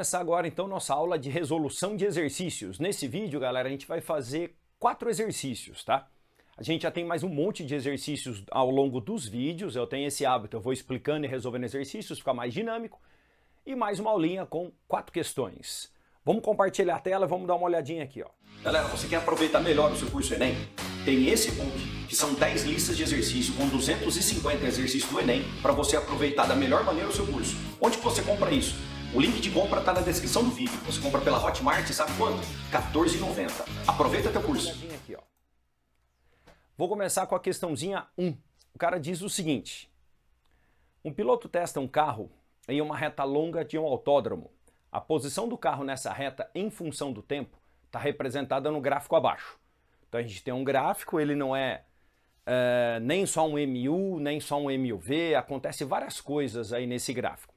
começar agora então nossa aula de resolução de exercícios. Nesse vídeo, galera, a gente vai fazer 4 exercícios, tá? A gente já tem mais um monte de exercícios ao longo dos vídeos, eu tenho esse hábito, eu vou explicando e resolvendo exercícios, fica mais dinâmico. E mais uma aulinha com 4 questões. Vamos compartilhar a tela e vamos dar uma olhadinha aqui, ó. Galera, você quer aproveitar melhor o seu curso Enem? Tem esse e-book, que são 10 listas de exercício com 250 exercícios do Enem, para você aproveitar da melhor maneira o seu curso. Onde que você compra isso? O link de compra está na descrição do vídeo. Você compra pela Hotmart, sabe quanto? R$14,90. Aproveita teu curso. Aqui, ó. Vou começar com a questãozinha 1. O cara diz o seguinte: um piloto testa um carro em uma reta longa de um autódromo. A posição do carro nessa reta, em função do tempo, está representada no gráfico abaixo. Então a gente tem um gráfico, ele não é nem só um MU, nem só um MUV, acontece várias coisas aí nesse gráfico.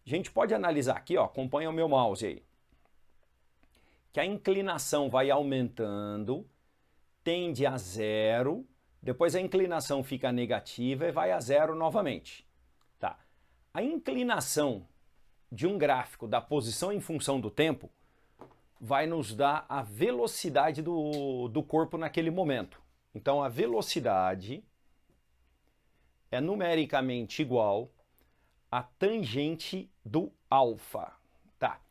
A gente pode analisar aqui, ó, acompanha o meu mouse aí, que a inclinação vai aumentando, tende a zero, depois a inclinação fica negativa e vai a zero novamente. Tá? A inclinação de um gráfico da posição em função do tempo vai nos dar a velocidade do corpo naquele momento. Então a velocidade é numericamente igual a tangente do alfa, tá?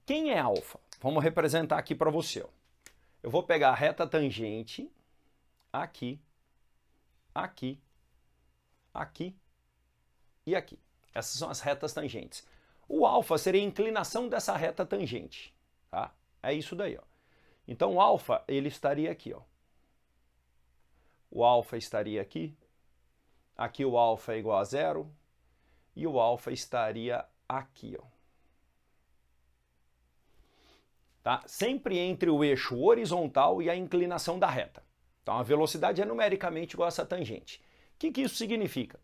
Quem é alfa? Vamos representar aqui para você, ó. Eu vou pegar a reta tangente aqui, aqui, aqui e aqui. Essas são as retas tangentes. O alfa seria a inclinação dessa reta tangente, tá? É isso daí, ó. Então o alfa, ele estaria aqui, ó. O alfa estaria aqui. Aqui o alfa é igual a zero. E o alfa estaria aqui, ó. Tá? Sempre entre o eixo horizontal e a inclinação da reta. Então a velocidade é numericamente igual a essa tangente. O que isso significa?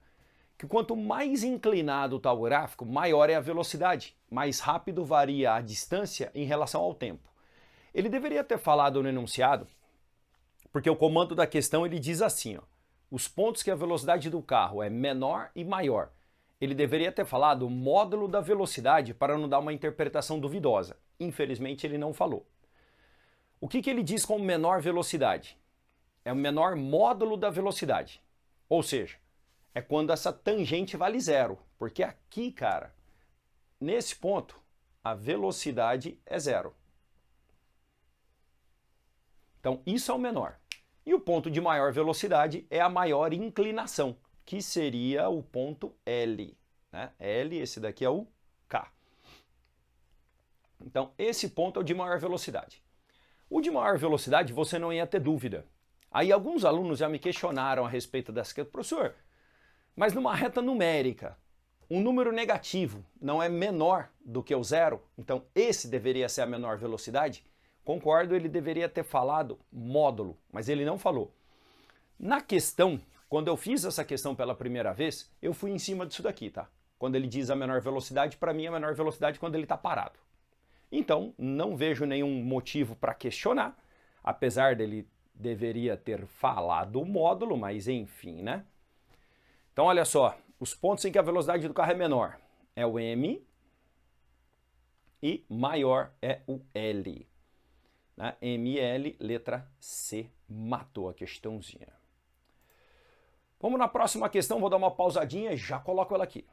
Que quanto mais inclinado está o gráfico, maior é a velocidade, mais rápido varia a distância em relação ao tempo. Ele deveria ter falado no enunciado, porque o comando da questão ele diz assim, ó, os pontos que a velocidade do carro é menor e maior. Ele deveria ter falado o módulo da velocidade para não dar uma interpretação duvidosa. Infelizmente ele não falou. O que ele diz como menor velocidade? É o menor módulo da velocidade. Ou seja, é quando essa tangente vale zero. Porque aqui, cara, nesse ponto, a velocidade é zero. Então isso é o menor. E o ponto de maior velocidade é a maior inclinação, que seria o ponto L. Né? L, esse daqui é o K. Então, esse ponto é o de maior velocidade. O de maior velocidade você não ia ter dúvida. Aí alguns alunos já me questionaram a respeito dessa questão. Professor, mas numa reta numérica, um número negativo não é menor do que o zero? Então, esse deveria ser a menor velocidade? Concordo, ele deveria ter falado módulo, mas ele não falou. Na questão, quando eu fiz essa questão pela primeira vez, eu fui em cima disso daqui, tá? Quando ele diz a menor velocidade, para mim é a menor velocidade quando ele está parado. Então, não vejo nenhum motivo para questionar, apesar dele deveria ter falado o módulo, mas enfim, né? Então, olha só, os pontos em que a velocidade do carro é menor é o M e maior é o L. Né? ML, letra C, matou a questãozinha. Vamos na próxima questão, vou dar uma pausadinha e já coloco ela aqui.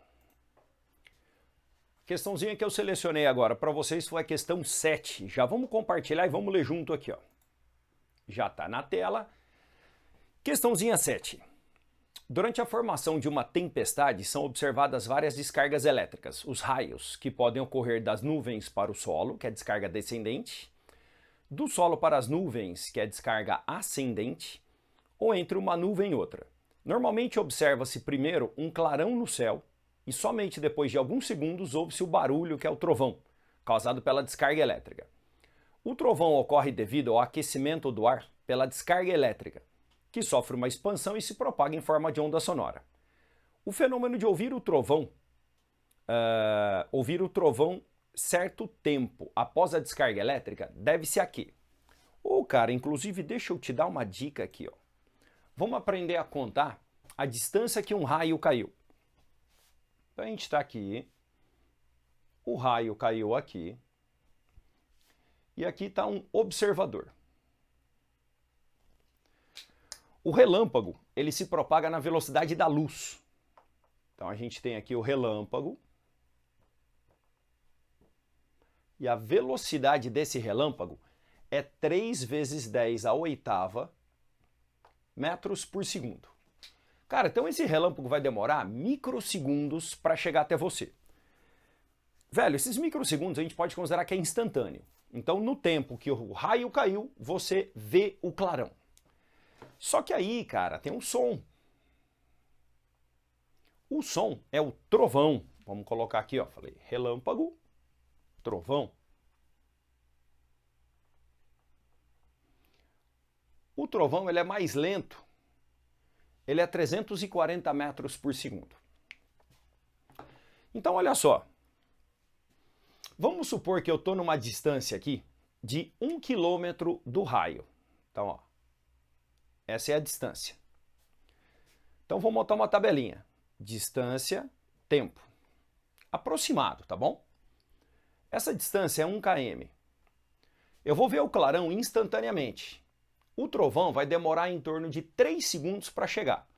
A questãozinha que eu selecionei agora para vocês foi a questão 7. Já vamos compartilhar e vamos ler junto aqui, ó. Já está na tela. Questãozinha 7. Durante a formação de uma tempestade são observadas várias descargas elétricas, os raios, que podem ocorrer das nuvens para o solo, que é descarga descendente, do solo para as nuvens, que é descarga ascendente, ou entre uma nuvem e outra. Normalmente observa-se primeiro um clarão no céu e somente depois de alguns segundos ouve-se o barulho, que é o trovão, causado pela descarga elétrica. O trovão ocorre devido ao aquecimento do ar pela descarga elétrica, que sofre uma expansão e se propaga em forma de onda sonora. O fenômeno de ouvir o trovão certo tempo após a descarga elétrica deve-se a quê? Cara, inclusive deixa eu te dar uma dica aqui, ó. Vamos aprender a contar a distância que um raio caiu. Então a gente está aqui, o raio caiu aqui, e aqui está um observador. O relâmpago, ele se propaga na velocidade da luz. Então a gente tem aqui o relâmpago. E a velocidade desse relâmpago é 3 vezes 10 a oitava metros por segundo. Cara, então esse relâmpago vai demorar microsegundos para chegar até você. Velho, esses microsegundos a gente pode considerar que é instantâneo. Então, no tempo que o raio caiu, você vê o clarão. Só que aí, cara, tem um som. O som é o trovão. Vamos colocar aqui, ó. Falei relâmpago, trovão. O trovão ele é mais lento. Ele é 340 metros por segundo. Então, olha só. Vamos supor que eu estou numa distância aqui de 1 quilômetro do raio. Então, ó, essa é a distância. Então, vou montar uma tabelinha. Distância, tempo. Aproximado, tá bom? Essa distância é 1 km. Eu vou ver o clarão instantaneamente. O trovão vai demorar em torno de 3 segundos para chegar.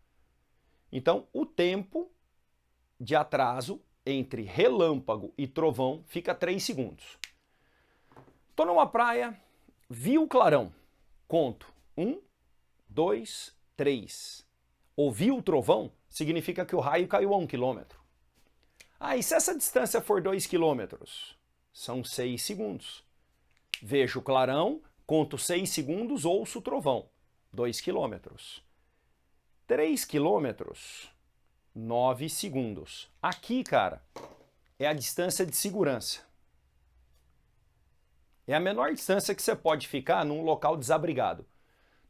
Então, o tempo de atraso entre relâmpago e trovão fica 3 segundos. Estou numa praia, vi o clarão. Conto 1, 2, 3. Ouvi o trovão, significa que o raio caiu a 1 quilômetro. Ah, e se essa distância for 2 quilômetros? São 6 segundos. Vejo o clarão, conto 6 segundos, ouço o trovão. 2 quilômetros. 3 quilômetros, 9 segundos. Aqui, cara, é a distância de segurança. É a menor distância que você pode ficar num local desabrigado.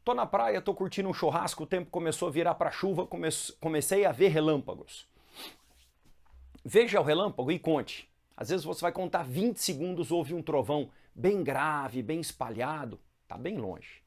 Tô na praia, tô curtindo um churrasco, o tempo começou a virar para chuva, comecei a ver relâmpagos. Veja o relâmpago e conte. Às vezes você vai contar 20 segundos, ouve um trovão bem grave, bem espalhado, tá bem longe.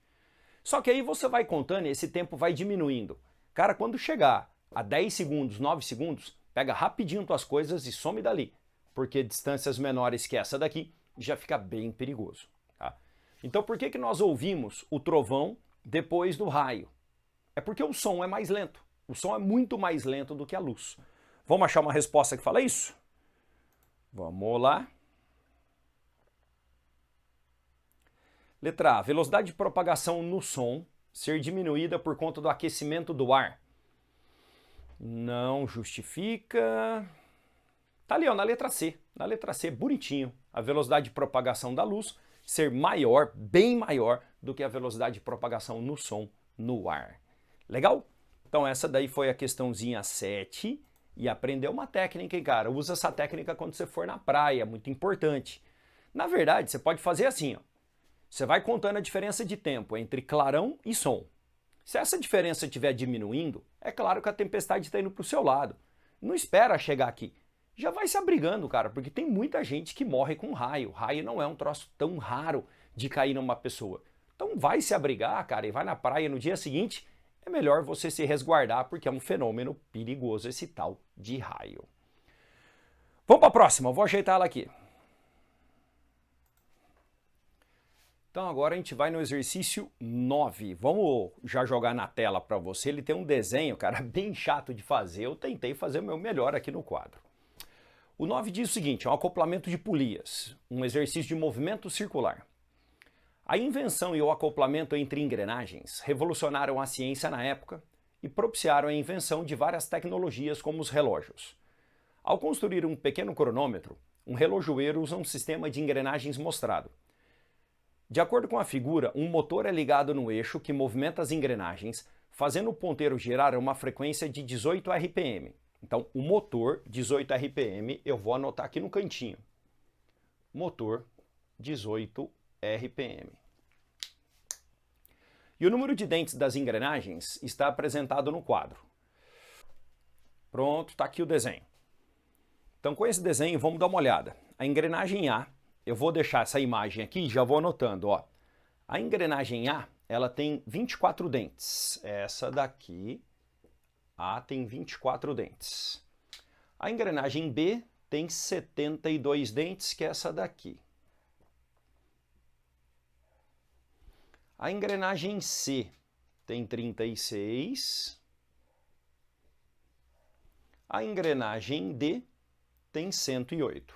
Só que aí você vai contando e esse tempo vai diminuindo. Cara, quando chegar a 10 segundos, 9 segundos, pega rapidinho tuas coisas e some dali. Porque distâncias menores que essa daqui já fica bem perigoso. Tá? Então por que nós ouvimos o trovão depois do raio? É porque o som é mais lento. O som é muito mais lento do que a luz. Vamos achar uma resposta que fala isso? Vamos lá. Letra A. Velocidade de propagação no som ser diminuída por conta do aquecimento do ar. Não justifica. Tá ali, ó, na letra C. Na letra C, bonitinho. A velocidade de propagação da luz ser maior, bem maior, do que a velocidade de propagação no som no ar. Legal? Então essa daí foi a questãozinha 7. E aprendeu uma técnica, hein, cara? Usa essa técnica quando você for na praia, muito importante. Na verdade, você pode fazer assim, ó. Você vai contando a diferença de tempo entre clarão e som. Se essa diferença estiver diminuindo, é claro que a tempestade está indo para o seu lado. Não espera chegar aqui. Já vai se abrigando, cara, porque tem muita gente que morre com raio. Raio não é um troço tão raro de cair numa pessoa. Então vai se abrigar, cara, e vai na praia no dia seguinte. É melhor você se resguardar, porque é um fenômeno perigoso esse tal de raio. Vamos para a próxima, vou ajeitar ela aqui. Então agora a gente vai no exercício 9. Vamos já jogar na tela para você. Ele tem um desenho, cara, bem chato de fazer. Eu tentei fazer o meu melhor aqui no quadro. O 9 diz o seguinte, é um acoplamento de polias, um exercício de movimento circular. A invenção e o acoplamento entre engrenagens revolucionaram a ciência na época e propiciaram a invenção de várias tecnologias como os relógios. Ao construir um pequeno cronômetro, um relojoeiro usa um sistema de engrenagens mostrado. De acordo com a figura, um motor é ligado no eixo que movimenta as engrenagens, fazendo o ponteiro girar a uma frequência de 18 RPM. Então, o motor, 18 RPM, eu vou anotar aqui no cantinho. Motor, 18 RPM. E o número de dentes das engrenagens está apresentado no quadro. Pronto, está aqui o desenho. Então, com esse desenho, vamos dar uma olhada. A engrenagem A, eu vou deixar essa imagem aqui e já vou anotando, ó. A engrenagem A, ela tem 24 dentes. Essa daqui, A, tem 24 dentes. A engrenagem B tem 72 dentes, que é essa daqui. A engrenagem C tem 36. A engrenagem D tem 108.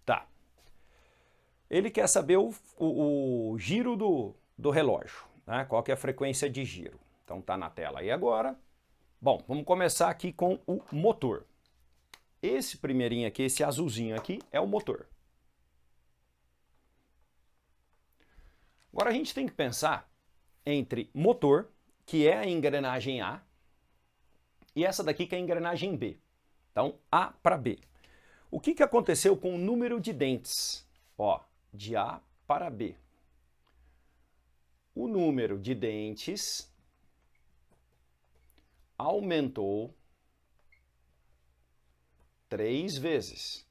Tá. Ele quer saber o giro do relógio, né? Qual que é a frequência de giro. Então tá na tela aí agora. Bom, vamos começar aqui com o motor. Esse primeirinho aqui, esse azulzinho aqui, é o motor. Agora a gente tem que pensar entre motor, que é a engrenagem A, e essa daqui que é a engrenagem B. Então, A para B. O que aconteceu com o número de dentes? Ó, de A para B. O número de dentes aumentou 3 vezes.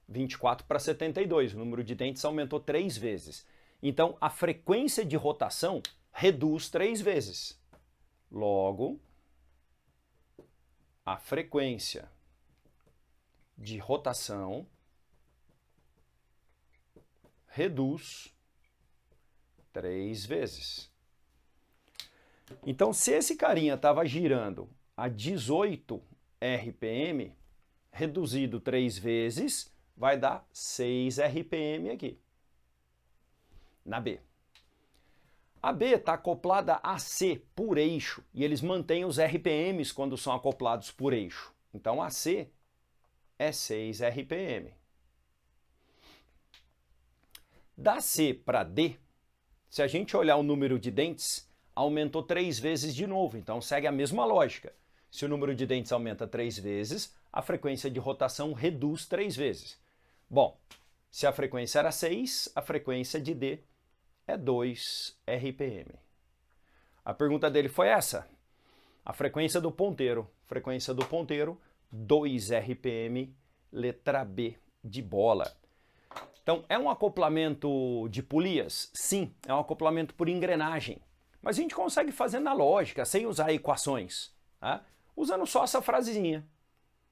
24 para 72, o número de dentes aumentou 3 vezes. Então, a frequência de rotação reduz 3 vezes. Logo, a frequência de rotação reduz 3 vezes. Então, se esse carinha estava girando a 18 RPM, reduzido 3 vezes, vai dar 6 RPM aqui, na B. A B está acoplada a C por eixo, e eles mantêm os RPMs quando são acoplados por eixo. Então, a C é 6 RPM. Da C para D, se a gente olhar o número de dentes, aumentou 3 vezes de novo, então segue a mesma lógica. Se o número de dentes aumenta 3 vezes, a frequência de rotação reduz 3 vezes. Bom, se a frequência era 6, a frequência de D é 2 RPM. A pergunta dele foi essa. A frequência do ponteiro. Frequência do ponteiro, 2 RPM, letra B de bola. Então, é um acoplamento de polias? Sim, é um acoplamento por engrenagem. Mas a gente consegue fazer na lógica, sem usar equações, tá? Usando só essa frasezinha.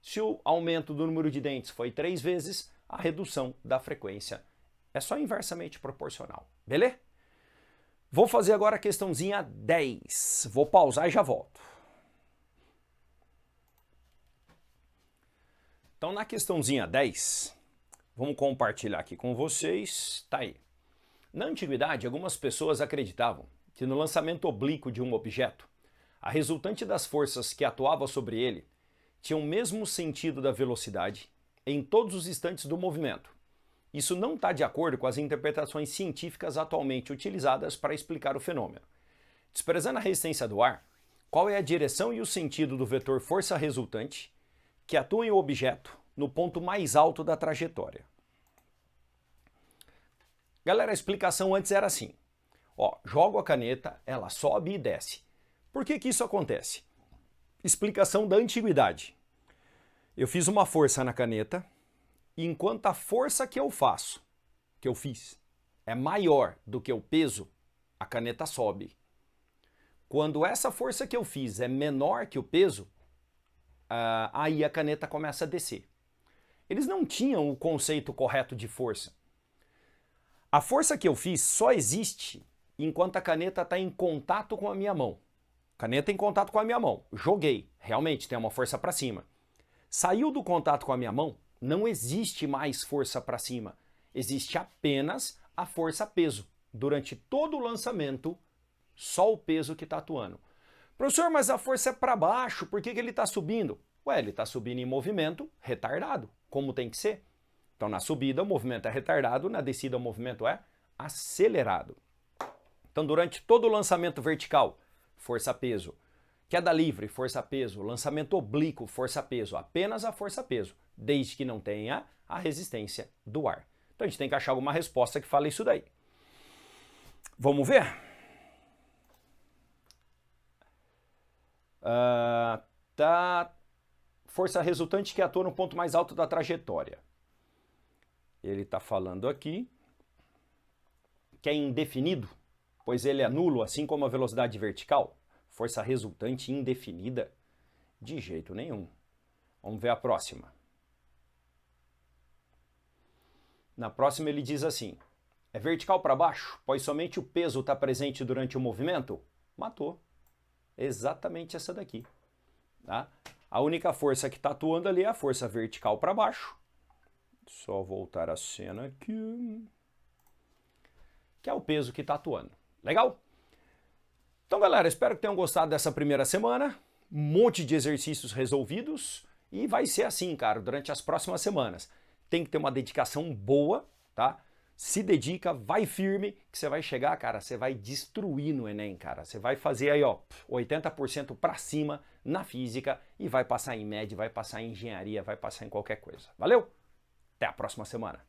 Se o aumento do número de dentes foi 3 vezes, a redução da frequência é só inversamente proporcional. Beleza? Vou fazer agora a questãozinha 10. Vou pausar e já volto. Então, na questãozinha 10, vamos compartilhar aqui com vocês. Tá aí. Na antiguidade, algumas pessoas acreditavam que no lançamento oblíquo de um objeto, a resultante das forças que atuavam sobre ele tinha o mesmo sentido da velocidade em todos os instantes do movimento. Isso não está de acordo com as interpretações científicas atualmente utilizadas para explicar o fenômeno. Desprezando a resistência do ar, qual é a direção e o sentido do vetor força resultante que atua em um objeto no ponto mais alto da trajetória? Galera, a explicação antes era assim. Ó, jogo a caneta, ela sobe e desce. Por que isso acontece? Explicação da antiguidade. Eu fiz uma força na caneta, e enquanto a força que eu fiz, é maior do que o peso, a caneta sobe. Quando essa força que eu fiz é menor que o peso, aí a caneta começa a descer. Eles não tinham o conceito correto de força. A força que eu fiz só existe enquanto a caneta está em contato com a minha mão. Caneta em contato com a minha mão. Joguei. Realmente tem uma força para cima. Saiu do contato com a minha mão, não existe mais força para cima. Existe apenas a força-peso. Durante todo o lançamento, só o peso que está atuando. Professor, mas a força é para baixo, por que ele está subindo? Ué, ele está subindo em movimento retardado, como tem que ser. Então, na subida, o movimento é retardado, na descida, o movimento é acelerado. Então, durante todo o lançamento vertical, força-peso. Queda livre, força-peso. Lançamento oblíquo, força-peso. Apenas a força-peso, desde que não tenha a resistência do ar. Então, a gente tem que achar alguma resposta que fale isso daí. Vamos ver? Força resultante que atua no ponto mais alto da trajetória. Ele está falando aqui que é indefinido, pois ele é nulo, assim como a velocidade vertical. Força resultante indefinida? De jeito nenhum. Vamos ver a próxima. Na próxima ele diz assim, é vertical para baixo, pois somente o peso está presente durante o movimento? Matou. Exatamente essa daqui. Tá? A única força que está atuando ali é a força vertical para baixo. Só voltar a cena aqui. Que é o peso que está atuando. Legal? Então, galera, espero que tenham gostado dessa primeira semana. Um monte de exercícios resolvidos. E vai ser assim, cara, durante as próximas semanas. Tem que ter uma dedicação boa, tá? Se dedica, vai firme, que você vai chegar, cara, você vai destruir no Enem, cara. Você vai fazer aí, ó, 80% para cima na física e vai passar em média, vai passar em engenharia, vai passar em qualquer coisa. Valeu? Até a próxima semana.